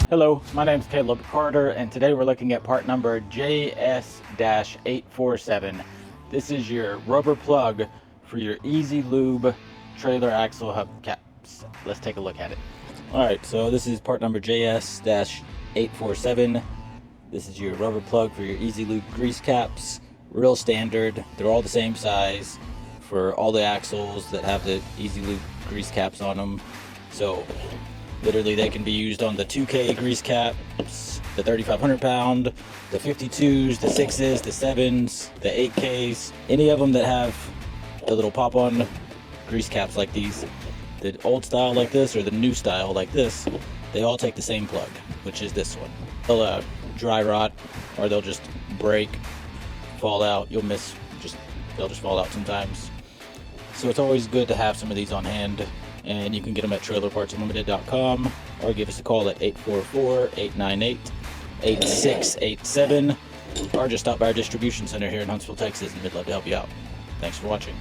Hello, my name is Caleb Carter, and today we're looking at part number JS-847. This is your rubber plug for your EZ Lube trailer axle hub caps. Let's take a look at it. Alright, so this is part number JS-847. This is your rubber plug for your EZ Lube grease caps. Real standard. They're all the same size for all the axles that have the EZ Lube grease caps on them. So literally they can be used on the 2K grease caps, the 3,500 pound, the 52s, the 6s, the 7s, the 8Ks, any of them that have the little pop-on grease caps like these. The old style like this or the new style like this, they all take the same plug, which is this one. They'll dry rot, or they'll just break, fall out. They'll just fall out sometimes. So it's always good to have some of these on hand. And you can get them at trailerpartsunlimited.com or give us a call at 844-898-8687 or just stop by our distribution center here in Huntsville, Texas, and we'd love to help you out. Thanks for watching.